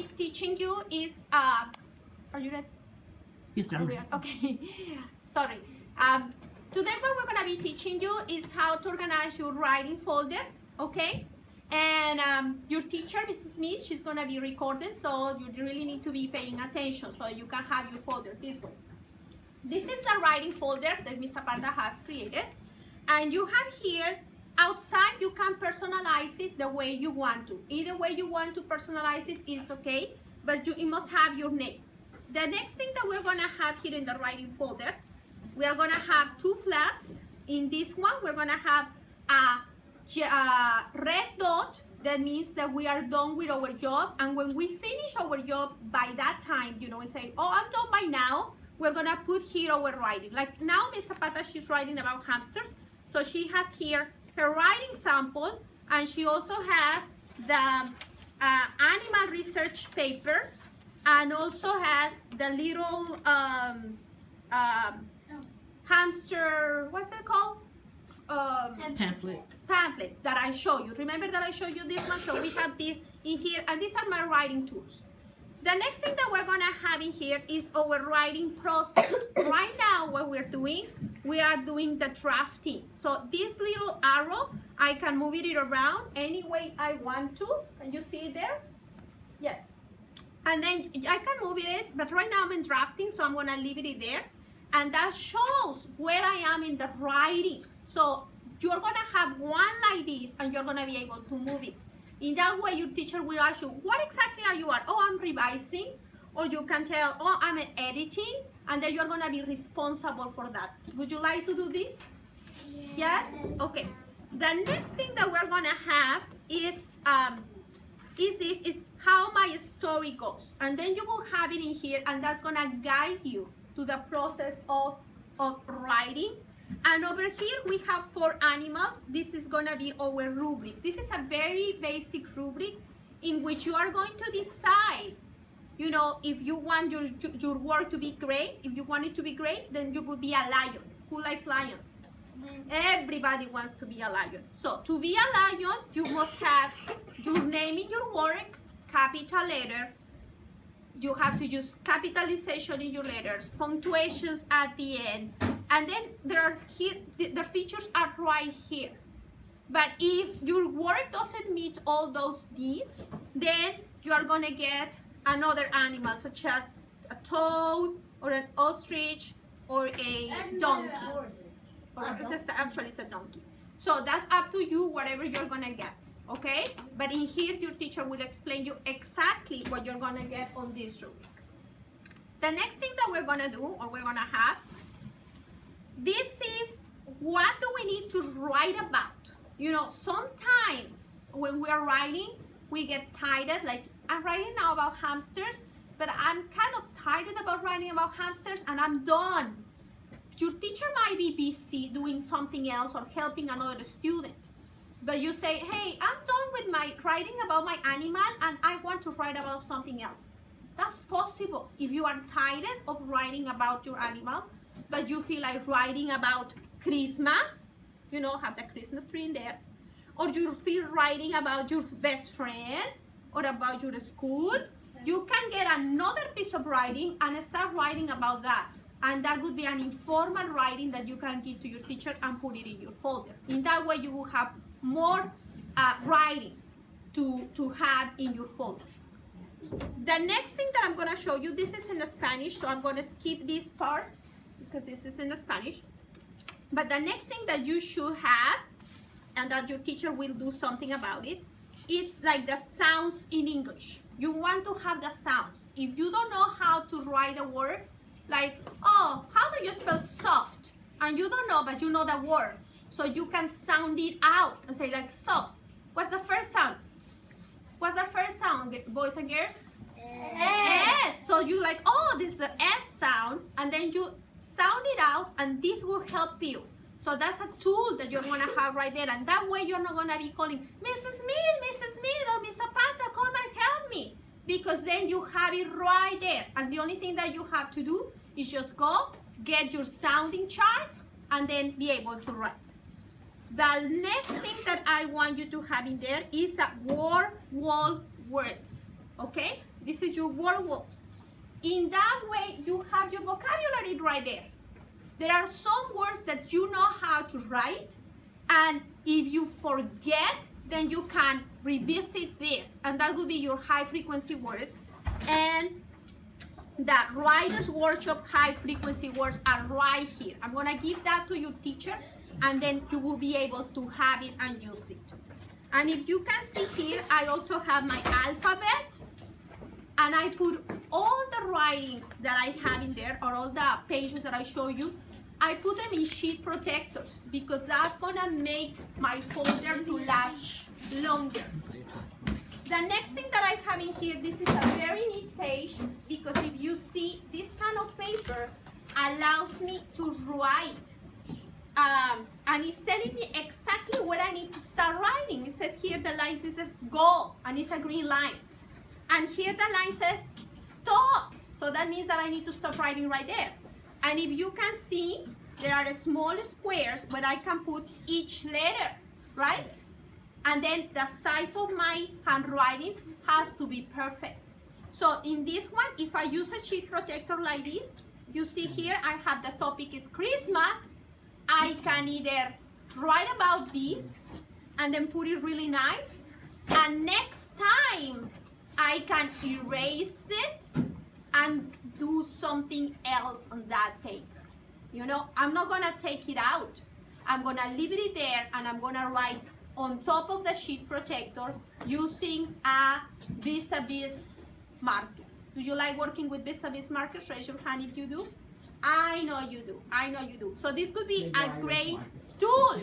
be teaching you is, are you ready? Yes, ma'am. Okay, sorry. Today what we're gonna be teaching you is how to organize your writing folder, okay? And your teacher, Mrs. Smith, she's gonna be recording, so you really need to be paying attention so you can have your folder this way. This is a writing folder that Ms. Zapata has created, and you have here, outside you can personalize it the way you want to. Either way you want to personalize it is okay, but it must have your name. The next thing that we're gonna have here in the writing folder, we are gonna have two flaps. In this one, we're gonna have a red dot. That means that we are done with our job, and when we finish our job by that time, you know, and say, oh, I'm done by now, we're gonna put here our writing. Like now, Ms. Zapata, she's writing about hamsters, so she has here her writing sample, and she also has the animal research paper, and also has the little hamster, what's it called? Pamphlet that I show you. Remember that I showed you this one? So we have this in here, and these are my writing tools. The next thing that we're gonna have in here is our writing process. Right now, what we're doing, we are doing the drafting. So this little arrow, I can move it around any way I want to. Can you see it there? Yes. And then I can move it, but right now I'm in drafting, so I'm gonna leave it there. And that shows where I am in the writing. So you're gonna have one like this, and you're gonna be able to move it. In that way, your teacher will ask you, what exactly are you at? Oh, I'm revising. Or you can tell, oh, I'm editing. And then you're gonna be responsible for that. Would you like to do this? Yes? Okay. The next thing that we're gonna have is how my story goes. And then you will have it in here, and that's gonna guide you to the process of writing. And over here we have 4 animals. This is gonna be our rubric. This is a very basic rubric in which you are going to decide, you know, if you want your work to be great. If you want it to be great, then you would be a lion. Who likes lions? Everybody wants to be a lion. So to be a lion, you must have your name in your work, capital letter. You have to use capitalization in your letters, punctuations at the end. And then there are here, the features are right here. But if your work doesn't meet all those needs, then you are gonna get another animal, such as a toad, or an ostrich, or a donkey. Actually, it's a donkey. So that's up to you, whatever you're gonna get, okay? But in here, your teacher will explain you exactly what you're gonna get on this rubric. The next thing that we're gonna do, or we're gonna have, this is what do we need to write about. You know, sometimes when we are writing, we get tired. Like, I'm writing now about hamsters, but I'm kind of tired about writing about hamsters, and I'm done. Your teacher might be busy doing something else or helping another student. But you say, hey, I'm done with my writing about my animal, and I want to write about something else. That's possible if you are tired of writing about your animal, but you feel like writing about Christmas, you know, have the Christmas tree in there. Or you feel writing about your best friend or about your school. You can get another piece of writing and start writing about that. And that would be an informal writing that you can give to your teacher and put it in your folder. In that way, you will have more writing to have in your folder. The next thing that I'm gonna show you, this is in Spanish, so I'm gonna skip this part because this is in Spanish. But the next thing that you should have, and that your teacher will do something about it, it's like the sounds in English. You want to have the sounds. If you don't know how to write a word, like, oh, how do you spell soft? And you don't know, but you know the word. So you can sound it out and say like soft. What's the first sound? What's the first sound, boys and girls? S. So you like, oh, this is the S sound, and then you sound it out, and this will help you. So that's a tool that you're gonna have right there, and that way you're not gonna be calling Mrs. Smith, or Miss Zapata, come and help me, because then you have it right there, and the only thing that you have to do is just go get your sounding chart and then be able to write. The next thing that I want you to have in there is a word wall words. Okay? This is your word walls. In that way, you have your vocabulary right there. There are some words that you know how to write, and if you forget, then you can revisit this, and that will be your high frequency words. And the writer's workshop high frequency words are right here. I'm gonna give that to your teacher, and then you will be able to have it and use it. And if you can see here, I also have my alphabet, and I put all the writings that I have in there, or all the pages that I show you, I put them in sheet protectors, because that's gonna make my folder to last longer. The next thing that I have in here, this is a very neat page, because if you see, this kind of paper allows me to write. And it's telling me exactly what I need to start writing. It says here, the line says go, and it's a green line. And here the line says stop. So that means that I need to stop writing right there. And if you can see, there are small squares where I can put each letter, right? And then the size of my handwriting has to be perfect. So in this one, if I use a sheet protector like this, you see here I have the topic is Christmas. I can either write about this and then put it really nice, and next time I can erase it and do something else on that paper. You know, I'm not gonna take it out. I'm gonna leave it there, and I'm gonna write on top of the sheet protector using a vis-a-vis marker. Do you like working with vis-a-vis markers? Raise your hand if you do. I know you do. I know you do. So this could be a great tool